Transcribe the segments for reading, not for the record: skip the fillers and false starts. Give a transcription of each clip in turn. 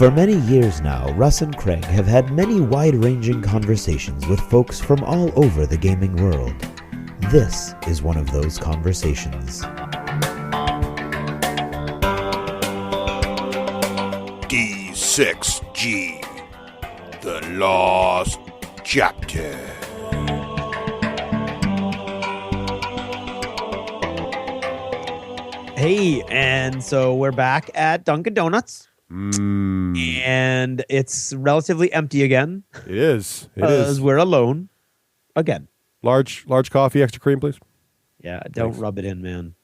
For many years now, Russ and Craig have had many wide-ranging conversations with folks from all over the gaming world. This is one of those conversations. D6G, the Lost Chapter. Hey, and so we're back at Dunkin' Donuts. And it's relatively empty again. It is. It is. Because we're alone again. Large coffee, extra cream, please. Yeah, don't rub it in, man.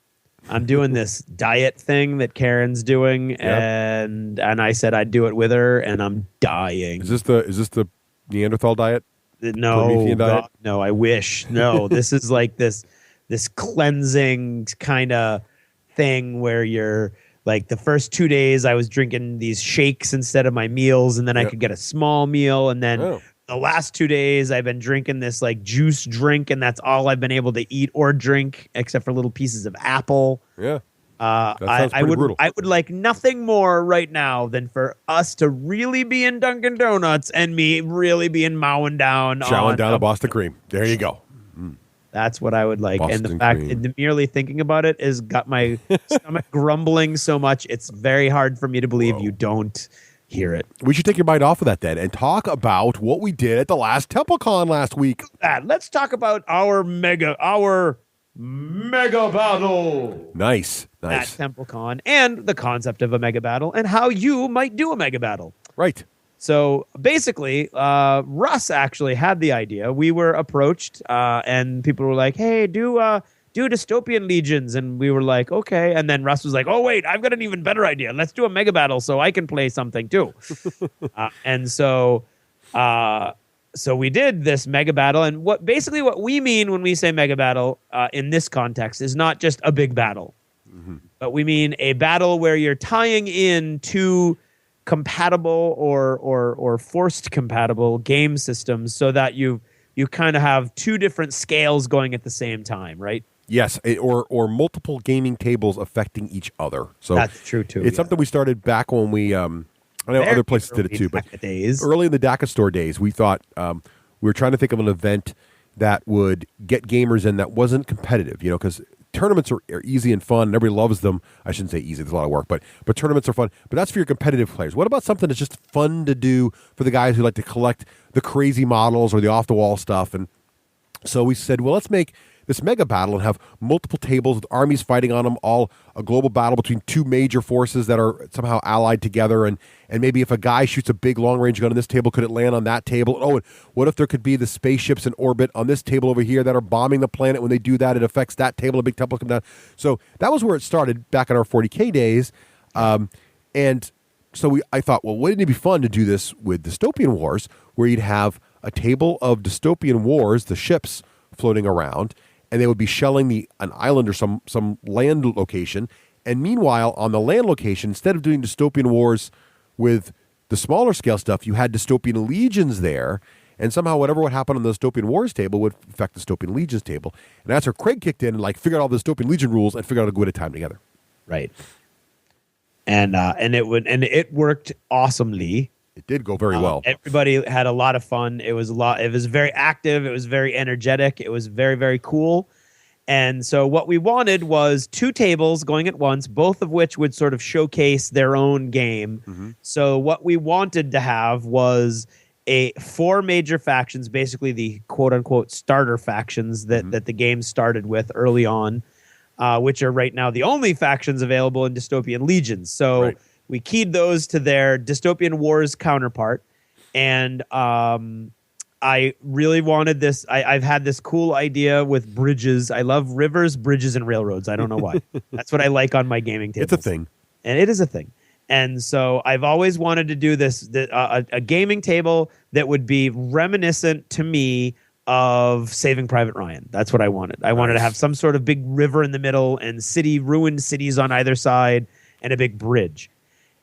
I'm doing this diet thing that Karen's doing, and I said I'd do it with her, and I'm dying. Is this the Neanderthal diet? No, Promethean diet? God, no. I wish. No, this is like this cleansing kind of thing where you're like the first 2 days I was drinking these shakes instead of my meals, and then I could get a small meal, and then the last 2 days I've been drinking this like juice drink, and that's all I've been able to eat or drink except for little pieces of apple. Yeah. I would like nothing more right now than for us to really be in Dunkin' Donuts and me really being mowing down a Boston cream. There you go. That's what I would like. Boston and the fact cream. that merely thinking about it has got my stomach grumbling so much. It's very hard for me to believe you don't hear it. We should take your mind off of that then and talk about what we did at the last TempleCon last week. Let's talk about our mega battle. Nice. At TempleCon and the concept of a mega battle and how you might do a mega battle. Right. So basically, Russ actually had the idea. We were approached, and people were like, "Hey, do Dystopian Legions," and we were like, "Okay." And then Russ was like, "Oh wait, I've got an even better idea. Let's do a mega battle so I can play something too." And so we did this mega battle. And what we mean when we say mega battle in this context is not just a big battle, but we mean a battle where you're tying in two compatible or forced compatible game systems so that you kind of have two different scales going at the same time, right? Yes, or multiple gaming tables affecting each other. So that's true too. It's something we started back when we I know other places did it too, but early in the DACA store days, we thought we were trying to think of an event that would get gamers in that wasn't competitive, because tournaments are easy and fun, and everybody loves them. I shouldn't say easy; there's a lot of work, but tournaments are fun. But that's for your competitive players. What about something that's just fun to do for the guys who like to collect the crazy models or the off-the-wall stuff? And so we said, well, let's make this mega battle and have multiple tables with armies fighting on them, all a global battle between two major forces that are somehow allied together. And maybe if a guy shoots a big long-range gun on this table, could it land on that table? Oh, and what if there could be the spaceships in orbit on this table over here that are bombing the planet? When they do that, it affects that table. A big temple come down. So that was where it started back in our 40K days. And so I thought, well, wouldn't it be fun to do this with Dystopian Wars, where you'd have a table of Dystopian Wars, the ships floating around, and they would be shelling an island or some land location. And meanwhile, on the land location, instead of doing Dystopian Wars with the smaller scale stuff, you had Dystopian Legions there. And somehow whatever would happen on the Dystopian Wars table would affect the Dystopian Legions table. And that's where Craig kicked in and figured out all the Dystopian Legion rules and figured out a good time together. Right. And it worked awesomely. It did go very well. Everybody had a lot of fun. It was very active. It was very energetic. It was very, very cool. And so what we wanted was two tables going at once, both of which would sort of showcase their own game. Mm-hmm. So what we wanted to have was four major factions, basically the quote unquote starter factions that the game started with early on, which are right now the only factions available in Dystopian Legions. So we keyed those to their Dystopian Wars counterpart. And I really wanted this. I've had this cool idea with bridges. I love rivers, bridges, and railroads. I don't know why. That's what I like on my gaming tables. It's a thing. And it is a thing. And so I've always wanted to do this, a gaming table that would be reminiscent to me of Saving Private Ryan. That's what I wanted. I wanted to have some sort of big river in the middle and ruined cities on either side and a big bridge.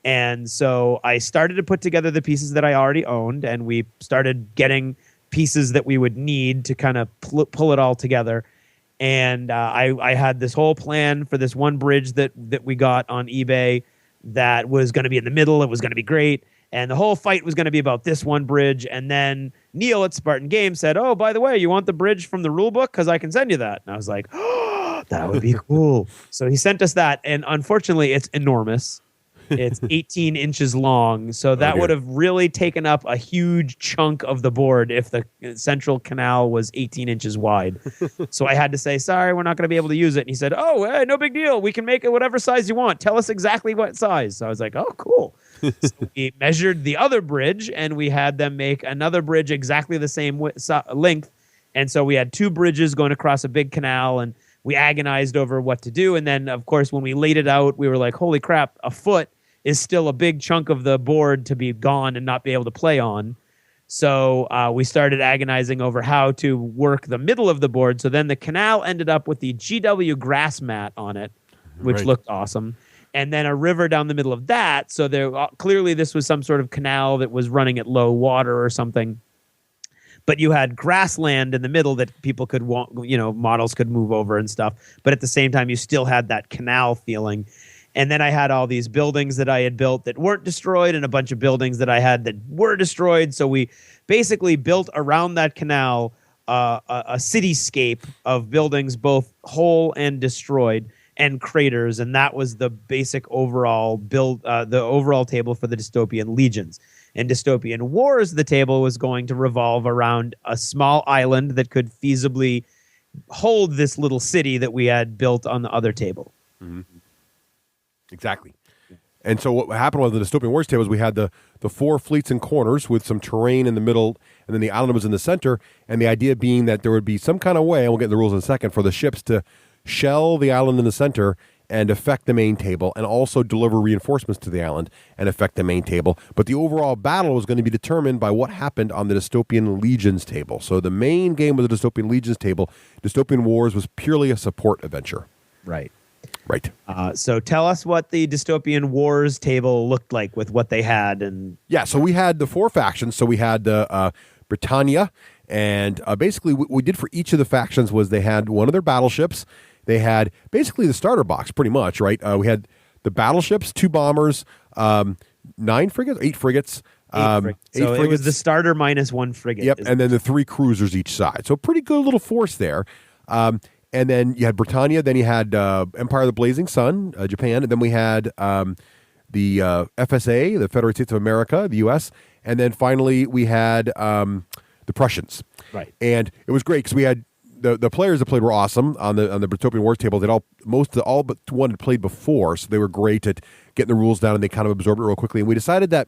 And so I started to put together the pieces that I already owned, and we started getting pieces that we would need to kind of pull it all together. And I had this whole plan for this one bridge that we got on eBay that was going to be in the middle. It was going to be great. And the whole fight was going to be about this one bridge. And then Neil at Spartan Games said, "Oh, by the way, you want the bridge from the rule book? Because I can send you that." And I was like, "Oh, that would be cool." So he sent us that. And unfortunately, it's enormous. It's 18 inches long. So that would have really taken up a huge chunk of the board if the central canal was 18 inches wide. So I had to say, "Sorry, we're not going to be able to use it." And he said, "Oh, hey, no big deal. We can make it whatever size you want. Tell us exactly what size." So I was like, "Oh, cool." So we measured the other bridge, and we had them make another bridge exactly the same length. And so we had two bridges going across a big canal, and we agonized over what to do. And then, of course, when we laid it out, we were like, holy crap, a foot is still a big chunk of the board to be gone and not be able to play on. So we started agonizing over how to work the middle of the board. So then the canal ended up with the GW grass mat on it, which looked awesome. And then a river down the middle of that. So there clearly this was some sort of canal that was running at low water or something. But you had grassland in the middle that people could models could move over and stuff. But at the same time, you still had that canal feeling. And then I had all these buildings that I had built that weren't destroyed and a bunch of buildings that I had that were destroyed. So we basically built around that canal a cityscape of buildings, both whole and destroyed, and craters. And that was the basic overall the overall table for the Dystopian Legions. In Dystopian Wars, the table was going to revolve around a small island that could feasibly hold this little city that we had built on the other table. Mm-hmm. Exactly. And so what happened was the Dystopian Wars table is we had the four fleets and corners with some terrain in the middle, and then the island was in the center, and the idea being that there would be some kind of way, and we'll get into the rules in a second, for the ships to shell the island in the center and affect the main table, and also deliver reinforcements to the island and affect the main table. But the overall battle was going to be determined by what happened on the Dystopian Legions table. So the main game was the Dystopian Legions table. Dystopian Wars was purely a support adventure. Right. Right. So tell us what the Dystopian Wars table looked like with what they had. And yeah, so we had the four factions. So we had Britannia, and basically what we did for each of the factions was they had one of their battleships. They had basically the starter box, pretty much, right? We had the battleships, 2 bombers, 8 frigates. So it was the starter minus 1 frigate. Yep, and then the 3 cruisers each side. So pretty good little force there. And then you had Britannia, then you had Empire of the Blazing Sun, Japan, and then we had the FSA, the Federated States of America, the U.S., and then finally we had the Prussians. Right. And it was great because we had the players that played were awesome on the Dystopian Wars table. They all but one had played before, so they were great at getting the rules down, and they kind of absorbed it real quickly. And we decided that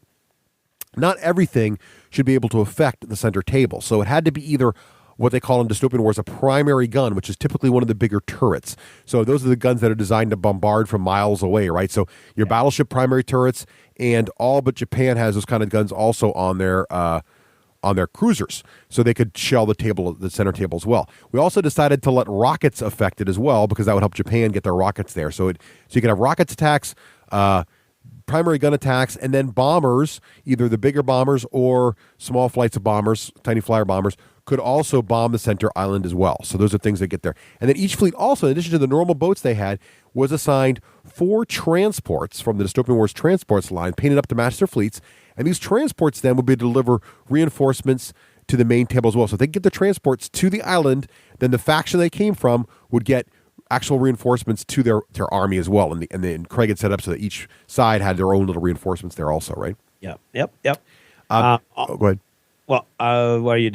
not everything should be able to affect the center table. So it had to be either what they call in Dystopian Wars a primary gun, which is typically one of the bigger turrets. So those are the guns that are designed to bombard from miles away, right? So your battleship primary turrets, and all but Japan has those kind of guns also on their cruisers, so they could shell the center table as well. We also decided to let rockets affect it as well, because that would help Japan get their rockets there. So you can have rockets attacks, primary gun attacks, and then bombers, either the bigger bombers or small flights of bombers, tiny flyer bombers, could also bomb the center island as well. So those are things that get there. And then each fleet also, in addition to the normal boats they had, was assigned 4 transports from the Dystopian Wars transports line, painted up to match their fleets. And these transports then would be to deliver reinforcements to the main table as well. So if they get the transports to the island, then the faction they came from would get actual reinforcements to their army as well. And then Craig had set up so that each side had their own little reinforcements there also, right? Yep. Go ahead. Well, are you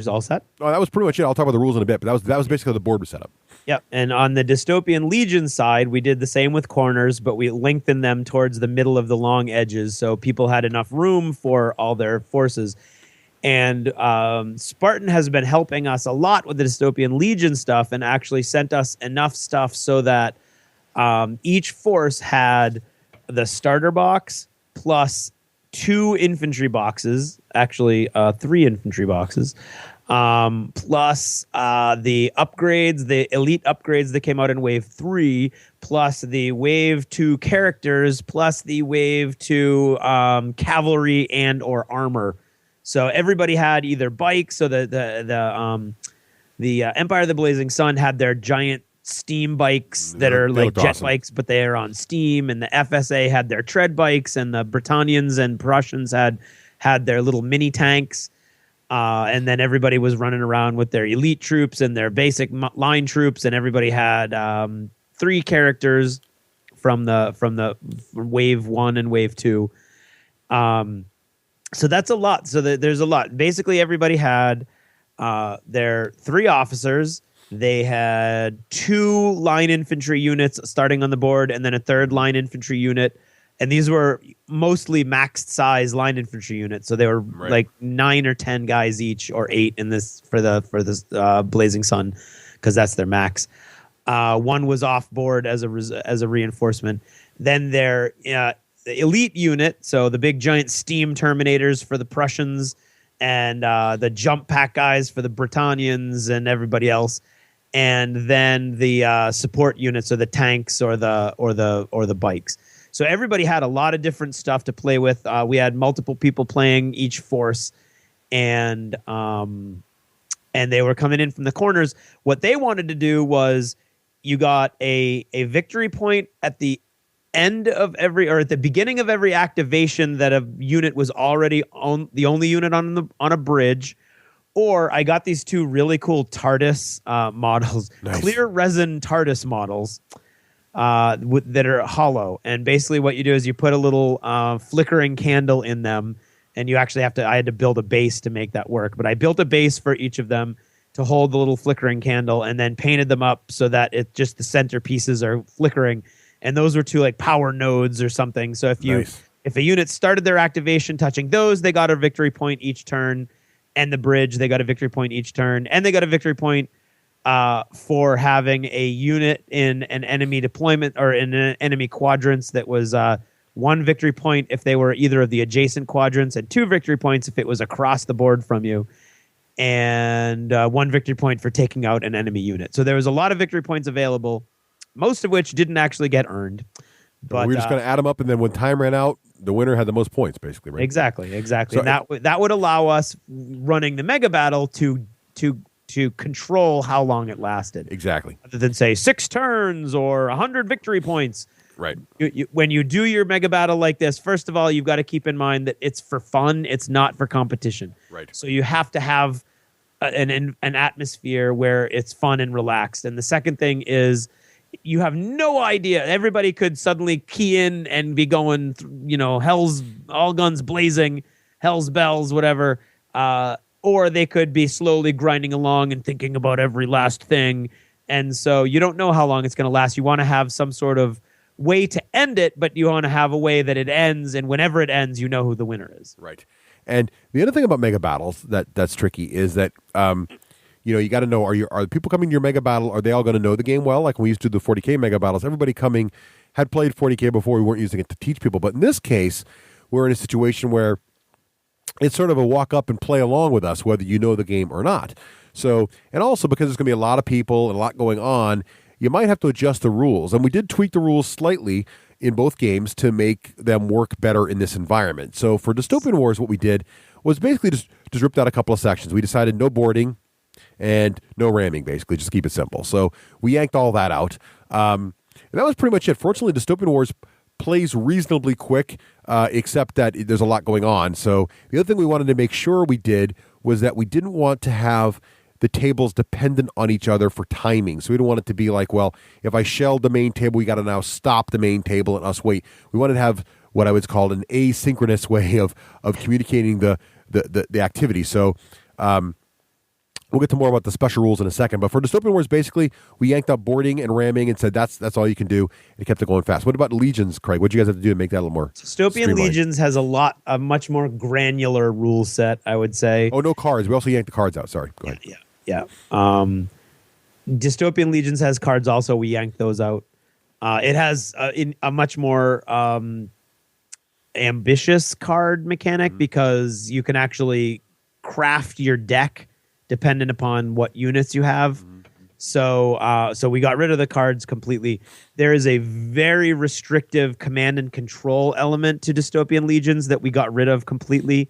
all set? Oh, that was pretty much it. I'll talk about the rules in a bit, but that was basically how the board was set up. Yep. And on the Dystopian Legion side, we did the same with corners, but we lengthened them towards the middle of the long edges, so people had enough room for all their forces. And Spartan has been helping us a lot with the Dystopian Legion stuff, and actually sent us enough stuff so that each force had the starter box plus 2 infantry boxes, actually 3 infantry boxes, plus the upgrades, the elite upgrades that came out in Wave 3, plus the Wave 2 characters, plus the Wave 2 cavalry and or armor. So everybody had either bikes, so the Empire of the Blazing Sun had their giant steam bikes that are like jet awesome. bikes, but they are on steam. And the FSA had their tread bikes, and the Britannians and Prussians had their little mini tanks. And then everybody was running around with their elite troops and their basic line troops, and everybody had 3 characters from wave 1 and wave 2. So that's a lot. So there's a lot. Basically, everybody had their 3 officers. They had 2 line infantry units starting on the board, and then a 3rd line infantry unit. And these were mostly maxed size line infantry units. So they were like 9 or 10 guys each, or 8 in this for this Blazing Sun, because that's their max. 1 was off board as a reinforcement. Then their the elite unit, so the big giant steam terminators for the Prussians, and the jump pack guys for the Britannians and everybody else, and then the support units, or the tanks, or the bikes. So everybody had a lot of different stuff to play with. We had multiple people playing each force, and they were coming in from the corners. What they wanted to do was, you got a victory point at the end of or at the beginning of every activation that a unit was already on, the only unit on a bridge. Or I got these 2 really cool TARDIS models, nice. Clear resin TARDIS models. That are hollow, and basically what you do is you put a little flickering candle in them, and you actually I had to build a base to make that work, but I built a base for each of them to hold the little flickering candle, and then painted them up so that it just the center pieces are flickering, and those were 2 like power nodes or something. So if a unit started their activation touching those, they got a victory point each turn, and the bridge, they got a victory point each turn, and they got a victory point for having a unit in an enemy deployment, or in an enemy quadrants, that was 1 victory point if they were either of the adjacent quadrants, and 2 victory points if it was across the board from you, and 1 victory point for taking out an enemy unit. So there was a lot of victory points available, most of which didn't actually get earned. But we were just going to add them up, and then when time ran out, the winner had the most points, basically, right? Exactly. So, and that would allow us running the mega battle to control how long it lasted. Exactly. Rather than say 6 turns or 100 victory points. Right. When you do your mega battle like this, first of all, you've got to keep in mind that it's for fun. It's not for competition. Right. So you have to have an atmosphere where it's fun and relaxed. And the second thing is, you have no idea. Everybody could suddenly key in and be going, hell's all guns blazing, hell's bells, whatever. Or they could be slowly grinding along and thinking about every last thing. And so you don't know how long it's going to last. You want to have some sort of way to end it, but you want to have a way that it ends. And whenever it ends, you know who the winner is. Right. And the other thing about mega battles that's tricky is that, you got to know, are the people coming to your mega battle, are they all going to know the game well? Like when we used to do the 40K mega battles, everybody coming had played 40K before. We weren't using it to teach people. But in this case, we're in a situation where it's sort of a walk up and play along with us, whether you know the game or not. So, and also because there's going to be a lot of people and a lot going on, you might have to adjust the rules. And we did tweak the rules slightly in both games to make them work better in this environment. So for Dystopian Wars, what we did was basically just ripped out a couple of sections. We decided no boarding and no ramming, basically, just keep it simple. So we yanked all that out. And that was pretty much it. Fortunately, Dystopian Wars plays reasonably quick, except that there's a lot going on. So the other thing we wanted to make sure we did was that we didn't want to have the tables dependent on each other for timing. So we don't want it to be like, well, if I shelled the main table, we got to now stop the main table and us wait. We wanted to have what I would call an asynchronous way of communicating the activity. So we'll get to more about the special rules in a second. But for Dystopian Wars, basically, we yanked out boarding and ramming and said that's all you can do, and kept it going fast. What about Legions, Craig? What did you guys have to do to make that a little more Dystopian Legions has a much more granular rule set, I would say. Oh, no cards. We also yanked the cards out. Sorry. Go ahead. Yeah. Dystopian Legions has cards also. We yanked those out. It has a much more ambitious card mechanic because you can actually craft your deck dependent upon what units you have. So we got rid of the cards completely. There is a very restrictive command and control element to Dystopian Legions that we got rid of completely.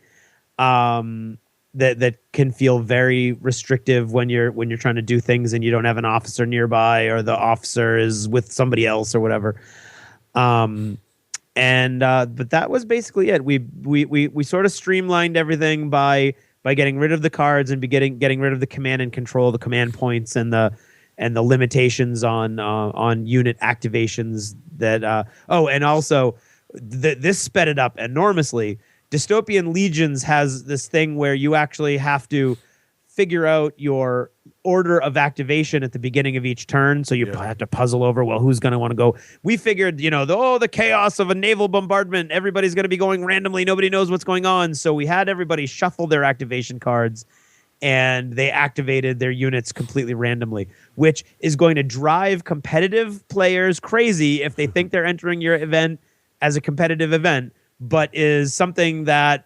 that can feel very restrictive when you're trying to do things and you don't have an officer nearby, or the officer is with somebody else or whatever. But that was basically it. We sort of streamlined everything by getting rid of the cards and getting rid of the command and control, the command points, and the limitations on unit activations. And also this sped it up enormously. Dystopian Legions has this thing where you actually have to figure out your order of activation at the beginning of each turn. So you have to puzzle over, well, who's going to want to go? We figured, the chaos of a naval bombardment, everybody's going to be going randomly. Nobody knows what's going on. So we had everybody shuffle their activation cards, and they activated their units completely randomly, which is going to drive competitive players crazy if they think they're entering your event as a competitive event, but is something that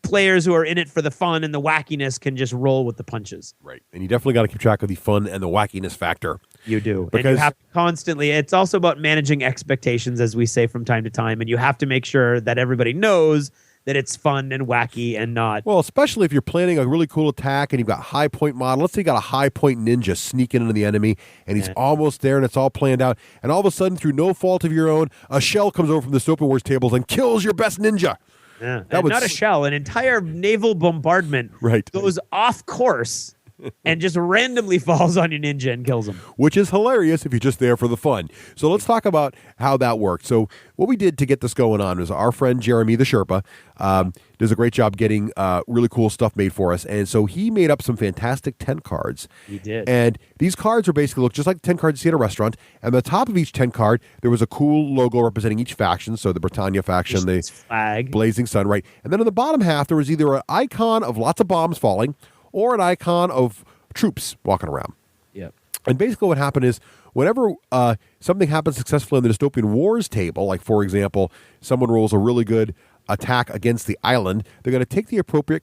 players who are in it for the fun and the wackiness can just roll with the punches. Right. And you definitely got to keep track of the fun and the wackiness factor. You do. Because and you have to constantly, it's also about managing expectations, as we say from time to time, and you have to make sure that everybody knows that it's fun and wacky and not. Well, especially if you're planning a really cool attack and you've got high point model. Let's say you got a high point ninja sneaking into the enemy and he's almost there and it's all planned out. And all of a sudden, through no fault of your own, a shell comes over from the Dystopian Wars tables and kills your best ninja. Yeah. Not a shell, an entire naval bombardment goes off course and just randomly falls on your ninja and kills him. Which is hilarious if you're just there for the fun. So let's talk about how that worked. So what we did to get this going on was our friend Jeremy the Sherpa does a great job getting really cool stuff made for us. And so he made up some fantastic 10 cards. He did. And these cards are basically look just like the 10 cards you see at a restaurant. And on the top of each 10 card, there was a cool logo representing each faction. So the Britannia faction, the flag, Blazing Sun, right? And then on the bottom half, there was either an icon of lots of bombs falling or an icon of troops walking around. Yep. And basically what happened is whenever something happens successfully on the Dystopian Wars table, like, for example, someone rolls a really good attack against the island, they're going to take the appropriate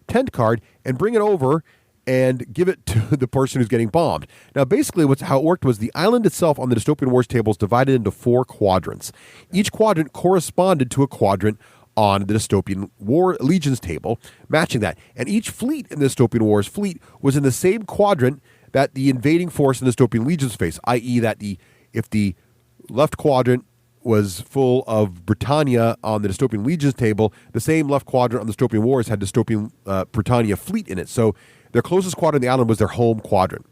tent card and bring it over and give it to the person who's getting bombed. Now, basically, how it worked was the island itself on the Dystopian Wars table is divided into 4 quadrants. Each quadrant corresponded to a quadrant on the Dystopian War Legions table, matching that. And each fleet in the Dystopian Wars fleet was in the same quadrant that the invading force in the Dystopian Legions face, i.e. that if the left quadrant was full of Britannia on the Dystopian Legions table, the same left quadrant on the Dystopian Wars had Dystopian Britannia fleet in it. So their closest quadrant on the island was their home quadrant.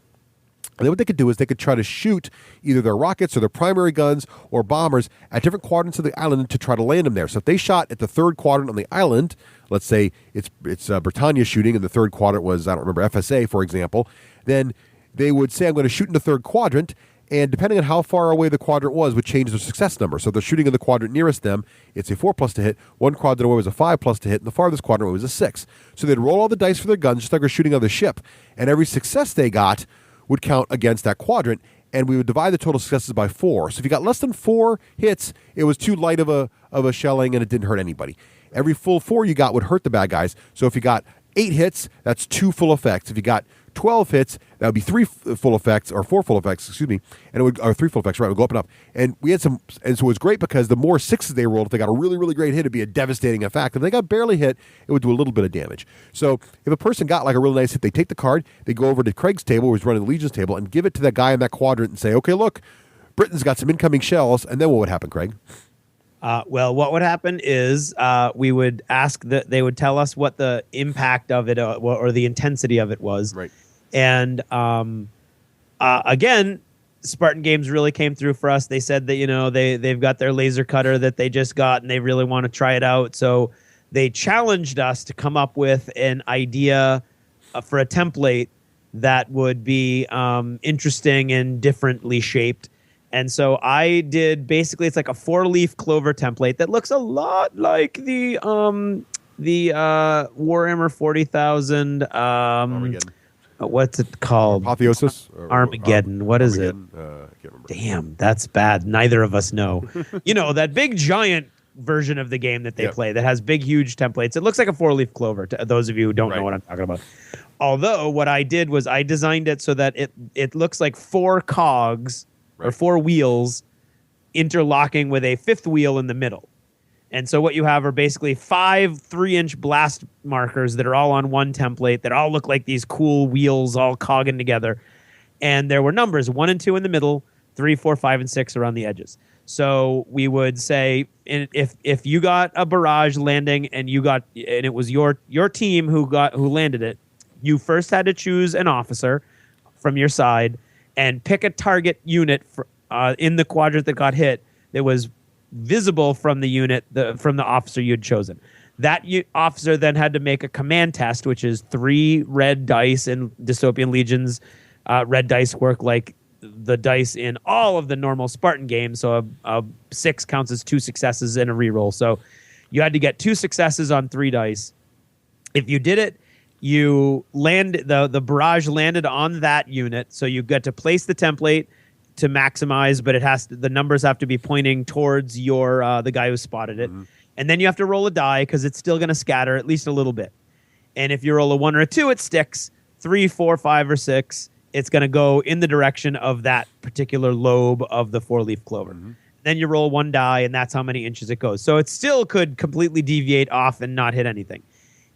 And then what they could do is they could try to shoot either their rockets or their primary guns or bombers at different quadrants of the island to try to land them there. So if they shot at the third quadrant on the island, let's say it's Britannia shooting and the third quadrant was, I don't remember, FSA, for example, then they would say, I'm going to shoot in the third quadrant, and depending on how far away the quadrant was would change their success number. So if they're shooting in the quadrant nearest them, it's a 4+ to hit. One quadrant away was a 5+ to hit, and the farthest quadrant away was a 6. So they'd roll all the dice for their guns just like they're shooting on the ship, and every success they got would count against that quadrant, and we would divide the total successes by 4. So if you got less than 4 hits, it was too light of a shelling, and it didn't hurt anybody. Every full 4 you got would hurt the bad guys. So if you got 8 hits, that's 2 full effects. If you got 12 hits, that would be 3 full effects, or 4 full effects, excuse me, and it would, or 3 full effects, right? It would go up and up. And we had some, and so it was great because the more 6s they rolled, if they got a really, really great hit, it'd be a devastating effect. If they got barely hit, it would do a little bit of damage. So if a person got like a really nice hit, they take the card, they go over to Craig's table, who's running the Legion's table, and give it to that guy in that quadrant and say, okay, look, Britain's got some incoming shells, and then what would happen, Craig? Well, what would happen is we would ask that they would tell us what the impact of it or the intensity of it was. Right. And again, Spartan Games really came through for us. They said that, they've got their laser cutter that they just got and they really want to try it out. So they challenged us to come up with an idea for a template that would be interesting and differently shaped. And so I did, basically, it's like a 4-leaf clover template that looks a lot like the Warhammer 40,000. What's it called? Apotheosis? Armageddon. What is it? I can't remember. Damn, that's bad. Neither of us know. That big giant version of the game that they play that has big, huge templates. It looks like a 4-leaf clover to those of you who don't know what I'm talking about. Although what I did was I designed it so that it looks like 4 cogs or 4 wheels interlocking with a 5th wheel in the middle. And so what you have are basically 5 3-inch blast markers that are all on one template that all look like these cool wheels all cogging together. And there were numbers 1 and 2 in the middle, 3, 4, 5, and 6 around the edges. So we would say if you got a barrage landing and it was your team who landed it, you first had to choose an officer from your side and pick a target unit in the quadrant that got hit that was visible from the unit from the officer you'd chosen. That officer then had to make a command test, which is 3 red dice in Dystopian Legions. Red dice work like the dice in all of the normal Spartan games. So a 6 counts as 2 successes and a reroll. So you had to get 2 successes on 3 dice. If you did it, you the barrage landed on that unit. So you get to place the template to maximize, but the numbers have to be pointing towards the guy who spotted it. Mm-hmm. And then you have to roll a die because it's still going to scatter at least a little bit. And if you roll a 1 or a 2, it sticks. 3, 4, 5, or 6, it's going to go in the direction of that particular lobe of the 4-leaf clover. Mm-hmm. Then you roll 1 die, and that's how many inches it goes. So it still could completely deviate off and not hit anything.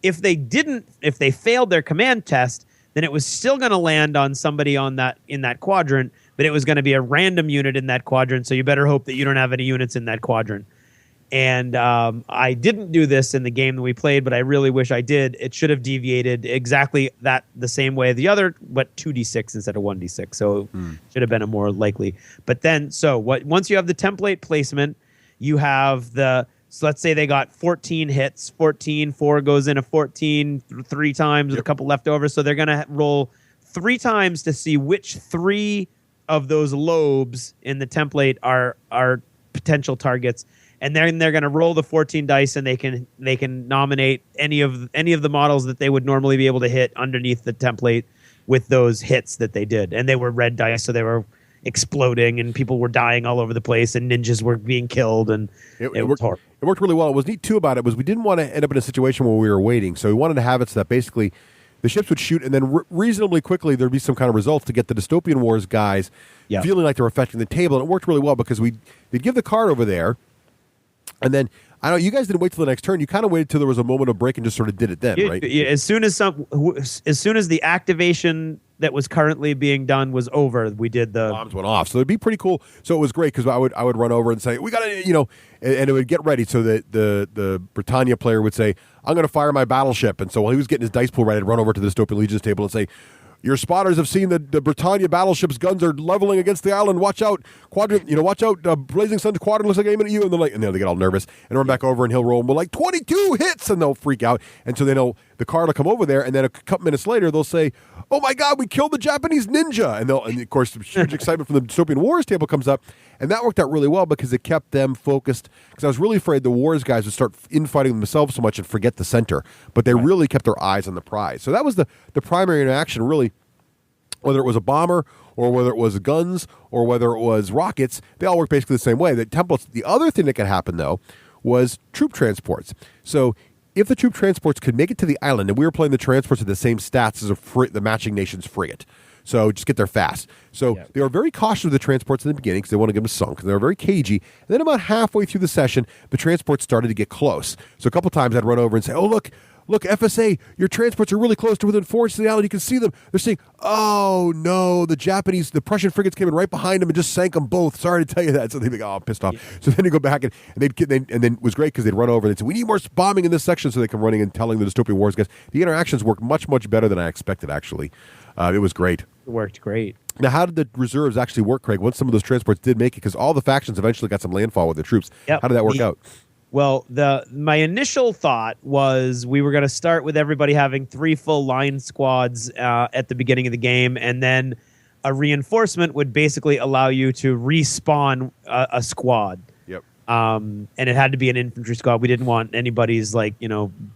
If they failed their command test, then it was still going to land on somebody in that quadrant, but it was going to be a random unit in that quadrant. So you better hope that you don't have any units in that quadrant. And I didn't do this in the game that we played, but I really wish I did. It should have deviated exactly the same way the other, but 2d6 instead of 1d6. So should have been a more likely. But then, once you have the template placement, you have so let's say they got 14 hits, 14, 4 goes into 14 3 times with a couple left over. So they're going to roll 3 times to see which 3 of those lobes in the template are potential targets. And then they're going to roll the 14 dice, and they can nominate any of the models that they would normally be able to hit underneath the template with those hits that they did. And they were red dice, so they were exploding, and people were dying all over the place, and ninjas were being killed, and it was horrible. It worked really well. What was neat too about it was we didn't want to end up in a situation where we were waiting, so we wanted to have it so that basically the ships would shoot, and then reasonably quickly there'd be some kind of results to get the Dystopian Wars guys feeling like they were affecting the table. And it worked really well because they'd give the card over there. And then, I know you guys didn't wait till the next turn. You kind of waited till there was a moment of break and just sort of did it then, right? Yeah, as soon as the activation that was currently being done was over, we did the bombs went off. So it'd be pretty cool. So it was great because I would run over and say, we got to, and it would get ready. So that the Britannia player would say, I'm going to fire my battleship. And so while he was getting his dice pool ready, I'd run over to the Dystopian Legions table and say, your spotters have seen the Britannia battleship's guns are leveling against the island. Watch out, quadrant! Watch out! Blazing Sun's quadrant looks like aiming at you. And they get all nervous and run back over, and he'll roll. And we're like 22 hits, and they'll freak out. And so they know the card will come over there, and then a couple minutes later they'll say, "Oh my God, we killed the Japanese ninja!" And of course, huge excitement from the Dystopian Wars table comes up, and that worked out really well because it kept them focused. Because I was really afraid the Wars guys would start infighting themselves so much and forget the center, but they really kept their eyes on the prize. So that was the primary interaction, really. Whether it was a bomber or whether it was guns or whether it was rockets, they all work basically the same way. The other thing that could happen, though, was troop transports. So if the troop transports could make it to the island, and we were playing the transports at the same stats as the matching nation's frigate, so just get there fast. So they were very cautious of the transports in the beginning because they want to get them sunk. They were very cagey. And then about halfway through the session, the transports started to get close. So a couple times I'd run over and say, oh, look, FSA, your transports are really close to within 4 inches of the island. You can see them. They're saying, oh, no, the Prussian frigates came in right behind them and just sank them both. Sorry to tell you that. So they'd be I'm pissed off. Yeah. So then they go back and then it was great because they'd run over and they'd say, we need more bombing in this section. So they come running and telling the Dystopian Wars guys. The interactions worked much, much better than I expected, actually. It was great. It worked great. Now, how did the reserves actually work, Craig, once some of those transports did make it? Because all the factions eventually got some landfall with their troops. Yep. How did that work out? Well, my initial thought was we were going to start with everybody having 3 full line squads at the beginning of the game, and then a reinforcement would basically allow you to respawn a squad. Yep. And it had to be an infantry squad. We didn't want anybody's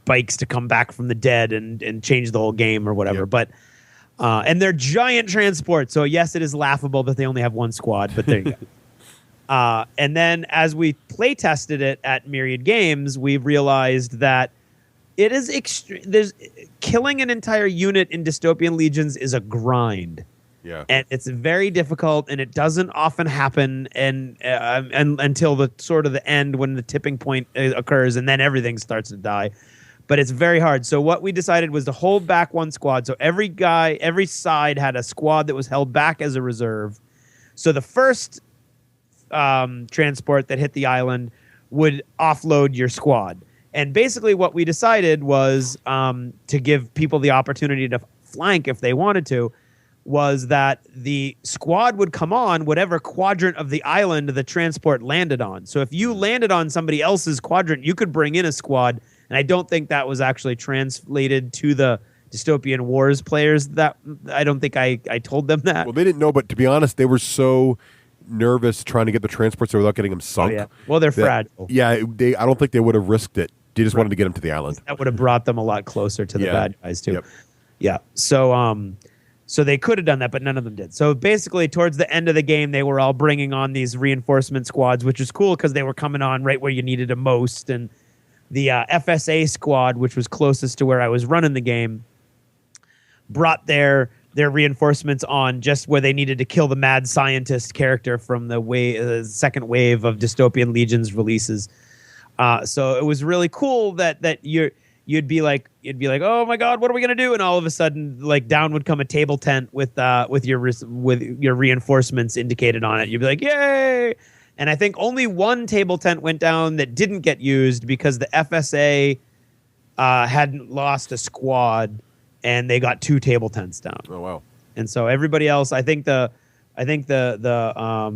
bikes to come back from the dead and change the whole game or whatever. Yep. But and they're giant transports, so yes, it is laughable that they only have 1 squad. But there you go. And then as we play tested it at Myriad Games, we realized that it is killing an entire unit in Dystopian Legions is a grind. Yeah. And it's very difficult, and it doesn't often happen, and until the sort of the end when the tipping point occurs, and then everything starts to die. But it's very hard. So what we decided was to hold back one squad. So every side had a squad that was held back as a reserve. So the first transport that hit the island would offload your squad. And basically what we decided was to give people the opportunity to flank if they wanted to, was that the squad would come on whatever quadrant of the island the transport landed on. So if you landed on somebody else's quadrant, you could bring in a squad. And I don't think that was actually translated to the Dystopian Wars players. That I don't think I told them that. Well, they didn't know, but to be honest, they were so nervous trying to get the transports there without getting them sunk. Oh, yeah. Well, they're fragile. Yeah, I don't think they would have risked it. They just wanted to get them to the island. That would have brought them a lot closer to the bad guys, too. Yep. Yeah. So they could have done that, but none of them did. So basically, towards the end of the game, they were all bringing on these reinforcement squads, which was cool because they were coming on right where you needed them most. And the FSA squad, which was closest to where I was running the game, brought their reinforcements on just where they needed to kill the mad scientist character from the second wave of Dystopian Legions releases. So it was really cool that you'd be like, oh my God, what are we gonna do? And all of a sudden, like down would come a table tent with your reinforcements indicated on it. You'd be like, yay! And I think only one table tent went down that didn't get used because the FSA hadn't lost a squad, and they got 2 table tents down. Oh wow! And so everybody else, I think the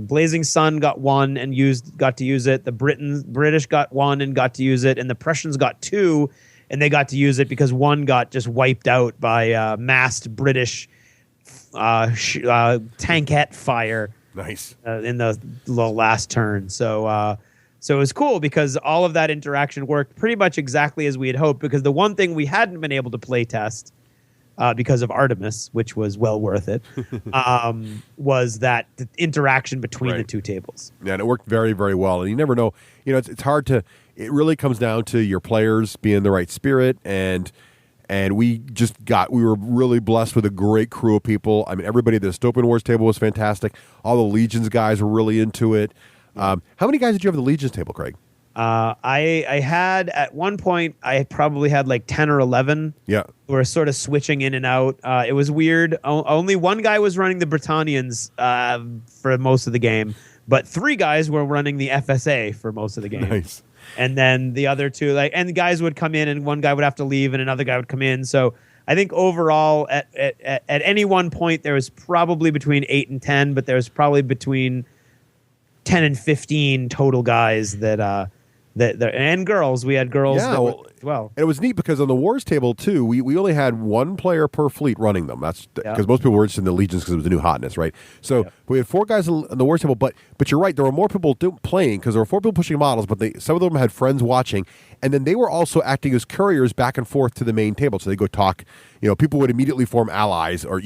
Blazing Sun got 1 and got to use it. The British got 1 and got to use it, and the Prussians got 2. And they got to use it because 1 got just wiped out by massed British tankette fire. Nice. In the last turn. So it was cool because all of that interaction worked pretty much exactly as we had hoped, because the one thing we hadn't been able to play test because of Artemis, which was well worth it, was that the interaction between the 2 tables. Yeah, and it worked very, very well. And you never know. It's hard to... It really comes down to your players being in the right spirit, and we were really blessed with a great crew of people. I mean, everybody at the Dystopian Wars table was fantastic. All the Legions guys were really into it. How many guys did you have at the Legions table, Craig? I had at one point, I probably had like 10 or 11. Yeah. Who were sort of switching in and out. It was weird. Only one guy was running the Britannians for most of the game, but 3 guys were running the FSA for most of the game. Nice. And then the other 2, and the guys would come in, and one guy would have to leave, and another guy would come in. So I think overall, at any one point, there was probably between 8 and 10, but there was probably between 10 and 15 total guys that and girls. We had girls as well. And it was neat because on the Wars table, too, we only had 1 player per fleet running them. That's because most people were interested in the Legions because it was the new hotness, right? So we had 4 guys on the Wars table, but you're right, there were more people playing because there were 4 people pushing models, but some of them had friends watching, and then they were also acting as couriers back and forth to the main table. So they go talk. People would immediately form allies or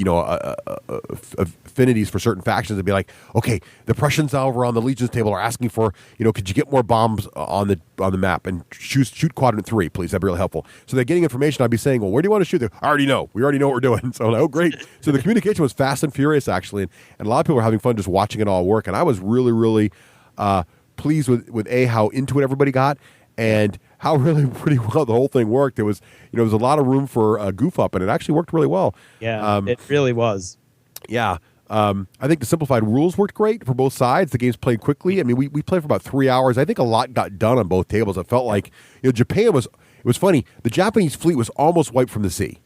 affinities for certain factions and be like, okay, the Prussians over on the Legions table are asking for, could you get more bombs on the map and shoot quadrant 3, please? That'd be really helpful. So they're getting information. I'd be saying, well, where do you want to shoot? I already know. We already know what we're doing. So, oh, great. So the communication was fast and furious, actually, and a lot of people were having fun just watching it all work. And I was really, really pleased with how into it everybody got, and how really pretty well the whole thing worked. There was a lot of room for a goof up, and it actually worked really well. Yeah, it really was. Yeah. I think the simplified rules worked great for both sides. The games played quickly. I mean, we played for about 3 hours. I think a lot got done on both tables. It felt like Japan was. It was funny. The Japanese fleet was almost wiped from the sea.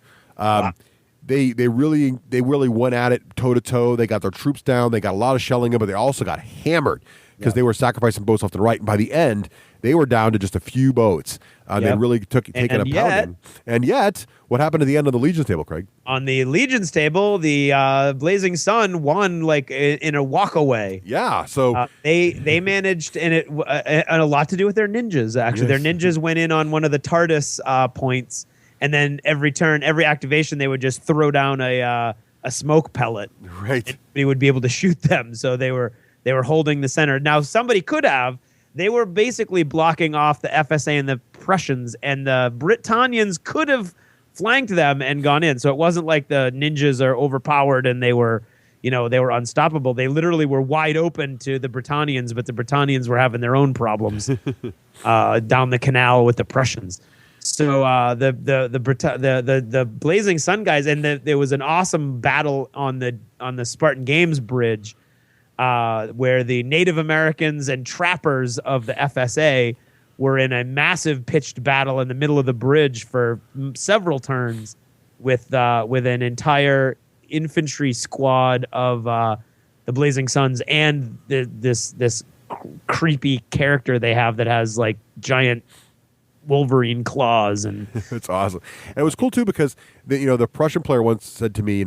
They really went at it toe to toe. They got their troops down. They got a lot of shelling in, but they also got hammered because they were sacrificing boats left and right. And by the end, they were down to just a few boats. They really taken a pounding. And yet, what happened at the end of the Legions table, Craig? On the Legions table, the Blazing Sun won like in a walk away. Yeah, so they managed, and it and a lot to do with their ninjas. Actually, their ninjas went in on one of the TARDIS points, and then every activation, they would just throw down a smoke pellet. Right, and he would be able to shoot them. So they were holding the center. Now somebody could have. They were basically blocking off the FSA and the Prussians, and the Britannians could have flanked them and gone in. So it wasn't like the ninjas are overpowered and they were, they were unstoppable. They literally were wide open to the Britannians, but the Britannians were having their own problems down the canal with the Prussians. So the Blazing Sun guys, and there was an awesome battle on the Spartan Games bridge where the Native Americans and trappers of the FSA were in a massive pitched battle in the middle of the bridge for several turns with an entire infantry squad of the Blazing Suns and this creepy character they have that has like giant Wolverine claws. And it's awesome. And it was cool too because the Prussian player once said to me,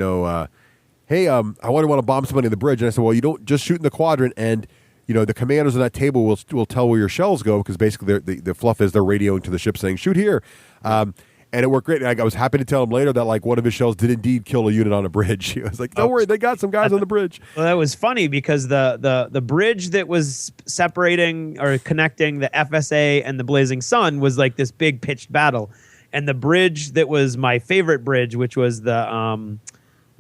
hey, I want to bomb somebody in the bridge, and I said, well, you don't just shoot in the quadrant, and the commanders on that table will tell where your shells go, because basically the fluff is they're radioing to the ship saying shoot here. And it worked great. And I was happy to tell him later that like one of his shells did indeed kill a unit on a bridge. He was like, don't worry, they got some guys on the bridge. Well, that was funny because the bridge that was separating or connecting the FSA and the Blazing Sun was like this big pitched battle. And the bridge that was my favorite bridge, which was the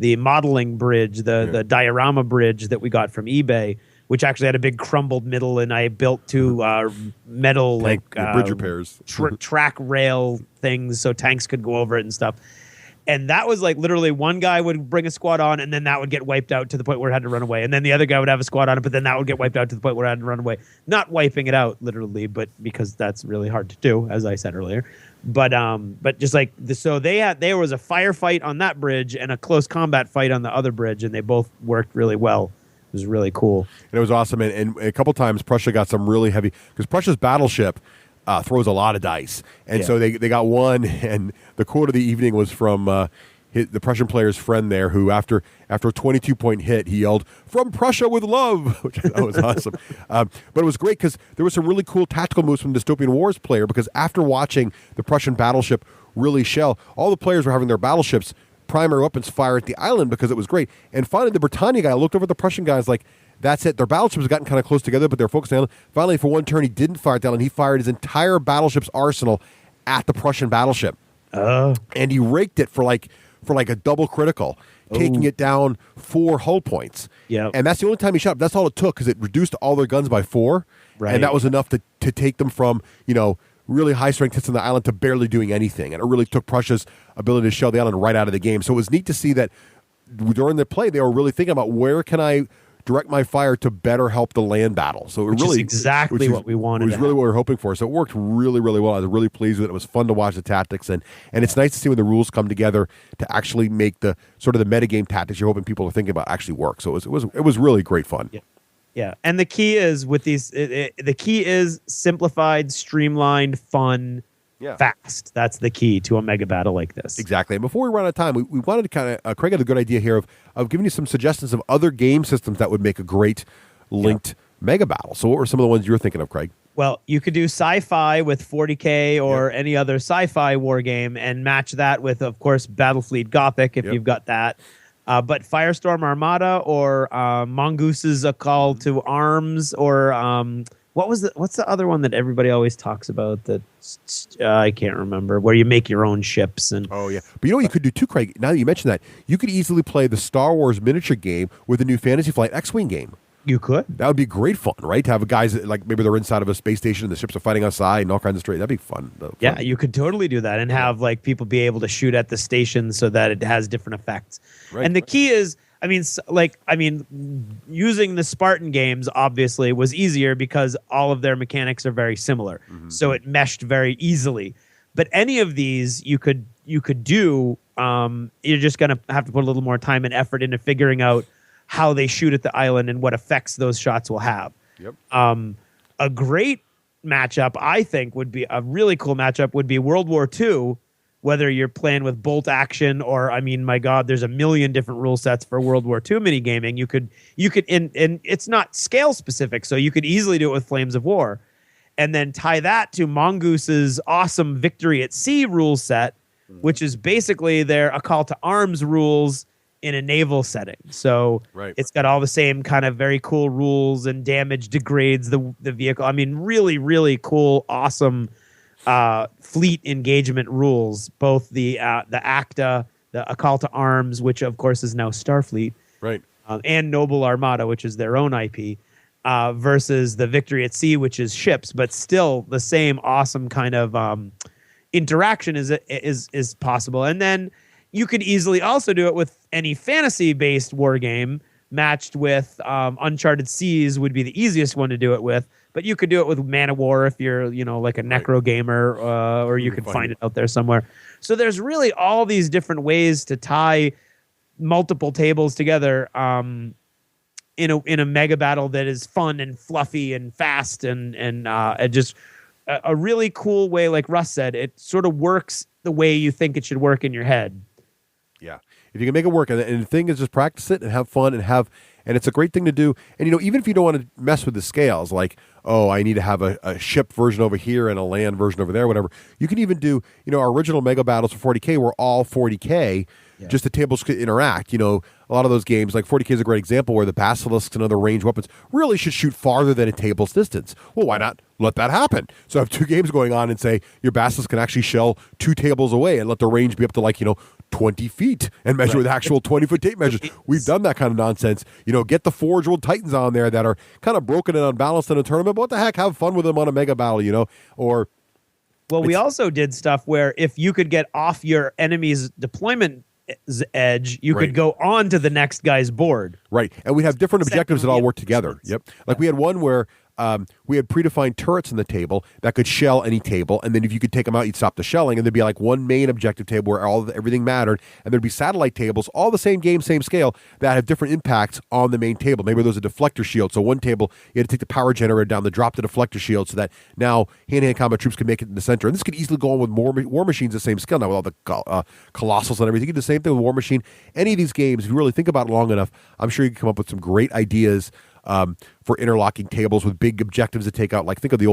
modeling bridge, the diorama bridge that we got from eBay, which actually had a big crumbled middle, and I built two metal bridge repairs, track rail things so tanks could go over it and stuff. And that was like literally one guy would bring a squad on, and then that would get wiped out to the point where it had to run away, and then the other guy would have a squad on it, but then that would get wiped out to the point where it had to run away. Not wiping it out literally, but because that's really hard to do, as I said earlier. But just like there was a firefight on that bridge and a close combat fight on the other bridge, and they both worked really well. It was really cool. And it was awesome. And a couple times Prussia got some really heavy, because Prussia's battleship throws a lot of dice. And so they got one, and the quote of the evening was from the Prussian player's friend there, who after a 22-point hit, he yelled, "From Prussia with love," which I thought was awesome. But it was great because there was some really cool tactical moves from Dystopian Wars player, because after watching the Prussian battleship really shell, all the players were having their battleships primary weapons fire at the island, because it was great. And finally, the Britannia guy looked over at the Prussian guys like, that's it. Their battleships had gotten kind of close together, but they're focusing on it. Finally, for one turn, he didn't fire at the island. He fired his entire battleship's arsenal at the Prussian battleship. And he raked it for like a double critical, taking it down 4 hull points. Yeah. And that's the only time he shot. That's all it took, because it reduced all their guns by 4. Right. And that was enough to take them from, really high-strength hits on the island to barely doing anything. And it really took Prussia's ability to shell the island right out of the game. So it was neat to see that during the play, they were really thinking about, where can I direct my fire to better help the land battle? So which is exactly what we wanted. It was really what we were hoping for. So it worked really, really well. I was really pleased with it. It was fun to watch the tactics. And it's nice to see when the rules come together to actually make the sort of the metagame tactics you're hoping people are thinking about actually work. So it was really great fun. Yeah. Yeah, and the key is with these. The key is simplified, streamlined, fun, fast. That's the key to a mega battle like this. Exactly. And before we run out of time, we wanted to kind of Craig had a good idea here of giving you some suggestions of other game systems that would make a great linked mega battle. So what were some of the ones you were thinking of, Craig? Well, you could do sci-fi with 40K or any other sci-fi war game, and match that with, of course, Battlefleet Gothic if you've got that. But Firestorm Armada or Mongoose's A Call to Arms, or what's the other one that everybody always talks about that I can't remember, where you make your own ships. And but what you could do too, Craig, now that you mention that, you could easily play the Star Wars miniature game with the new Fantasy Flight X-Wing game. You could. That would be great fun, right? To have guys like maybe they're inside of a space station and the ships are fighting outside and all kinds of straight. That'd be fun. Yeah, you could totally do that and have like people be able to shoot at the station so that it has different effects. Right, and the key is, using the Spartan games obviously was easier because all of their mechanics are very similar. Mm-hmm. So it meshed very easily. But any of these you could do. You're just going to have to put a little more time and effort into figuring out how they shoot at the island and what effects those shots will have. Yep. A great matchup, I think, would be a really cool matchup would be World War II, whether you're playing with bolt action or, my God, there's a million different rule sets for World War II minigaming. You could, and it's not scale specific, so you could easily do it with Flames of War, and then tie that to Mongoose's awesome Victory at Sea rule set, which is basically their A Call to Arms rules in a naval setting. So it's got all the same kind of very cool rules, and damage degrades the vehicle. Really, really cool, awesome fleet engagement rules. Both the ACTA, the A Call to Arms, which of course is now Starfleet. Right. and Noble Armada, which is their own IP, versus the Victory at Sea, which is ships, but still the same awesome kind of interaction is possible. And then you could easily also do it with any fantasy-based war game. Matched with Uncharted Seas would be the easiest one to do it with, but you could do it with Man of War if you're, like a necro gamer, or you could find it out there somewhere. So there's really all these different ways to tie multiple tables together in a mega battle that is fun and fluffy and fast and just a really cool way. Like Russ said, it sort of works the way you think it should work in your head. Yeah. If you can make it work, and the thing is just practice it and have fun and it's a great thing to do. And, even if you don't want to mess with the scales, like, oh, I need to have a ship version over here and a land version over there, whatever. You can even do, our original mega battles for 40K were all 40K, just the tables could interact. A lot of those games, like 40K is a great example where the basilisks and other ranged weapons really should shoot farther than a table's distance. Well, why not let that happen? So have two games going on and say your basilisk can actually shell 2 tables away and let the range be up to 20 feet and measure with actual 20-foot tape measures. We've done that kind of nonsense. Get the Forge World Titans on there that are kind of broken and unbalanced in a tournament. But what the heck? Have fun with them on a mega battle, or... Well, we also did stuff where if you could get off your enemy's deployment edge, you could go on to the next guy's board. Right. And we'd have different objectives that all work together. Yep. Like we had one where we had predefined turrets in the table that could shell any table, and then if you could take them out, you'd stop the shelling, and there'd be like one main objective table where everything mattered, and there'd be satellite tables, all the same game, same scale, that have different impacts on the main table. Maybe there's a deflector shield, so one table, you had to take the power generator down to drop the deflector shield so that now hand-to-hand combat troops could make it in the center. And this could easily go on with more War Machines the same scale, now with all the Colossals and everything. You can do the same thing with War Machine. Any of these games, if you really think about it long enough, I'm sure you can come up with some great ideas for interlocking tables with big objectives to take out. Like think of the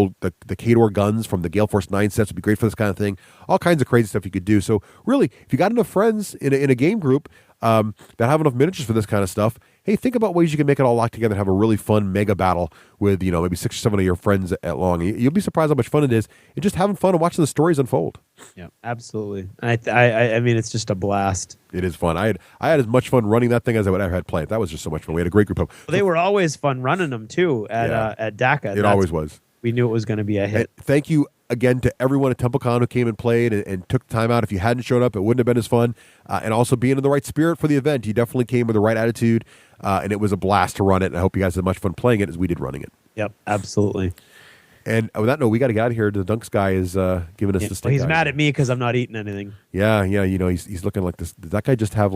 Kador guns from the Gale Force 9 sets would be great for this kind of thing. All kinds of crazy stuff you could do. So really, if you got enough friends in a game group that have enough miniatures for this kind of stuff, hey, think about ways you can make it all lock together and have a really fun mega battle with maybe 6 or 7 of your friends at long. You'll be surprised how much fun it is. And just having fun and watching the stories unfold. Yeah, absolutely. I mean, it's just a blast. It is fun. I had as much fun running that thing as I would ever had playing. That was just so much fun. We had a great group of. Well, they were always fun running them too at DACA. It always was. We knew it was going to be a hit. And thank you again to everyone at TempleCon who came and played and took time out. If you hadn't shown up, it wouldn't have been as fun. And also being in the right spirit for the event. You definitely came with the right attitude, and it was a blast to run it. And I hope you guys had as much fun playing it as we did running it. Yep, absolutely. And with that note, we got to get out of here. The Dunks guy is giving us the steak. Well, he's mad at me because I'm not eating anything. Yeah. He's looking like this. Did that guy just have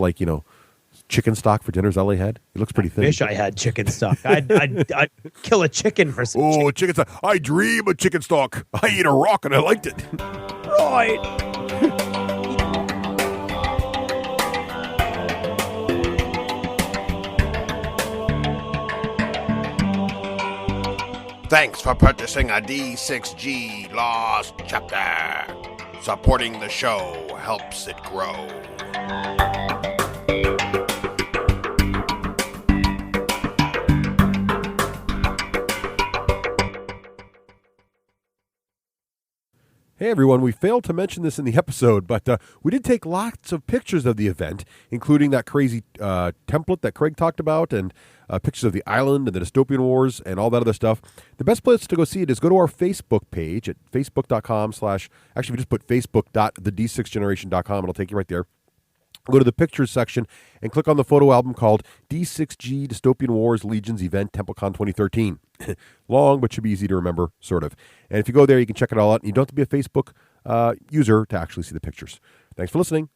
chicken stock for dinner? Is that all he had? He looks pretty thin. I wish I had chicken stock. I'd kill a chicken for some chicken stock. I dream of chicken stock. I ate a rock and I liked it. Right. Thanks for purchasing a D6G Lost Chapter. Supporting the show helps it grow. Hey everyone, we failed to mention this in the episode, but we did take lots of pictures of the event, including that crazy template that Craig talked about, and pictures of the island and the Dystopian Wars and all that other stuff. The best place to go see it is go to our Facebook page at facebook.com/ actually, if you just put facebook.the d6generation.com, it'll take you right there. Go to the pictures section and click on the photo album called D6G Dystopian Wars Legions Event TempleCon 2013. Long, but should be easy to remember, sort of. And if you go there, you can check it all out. And you don't have to be a Facebook user to actually see the pictures. Thanks for listening.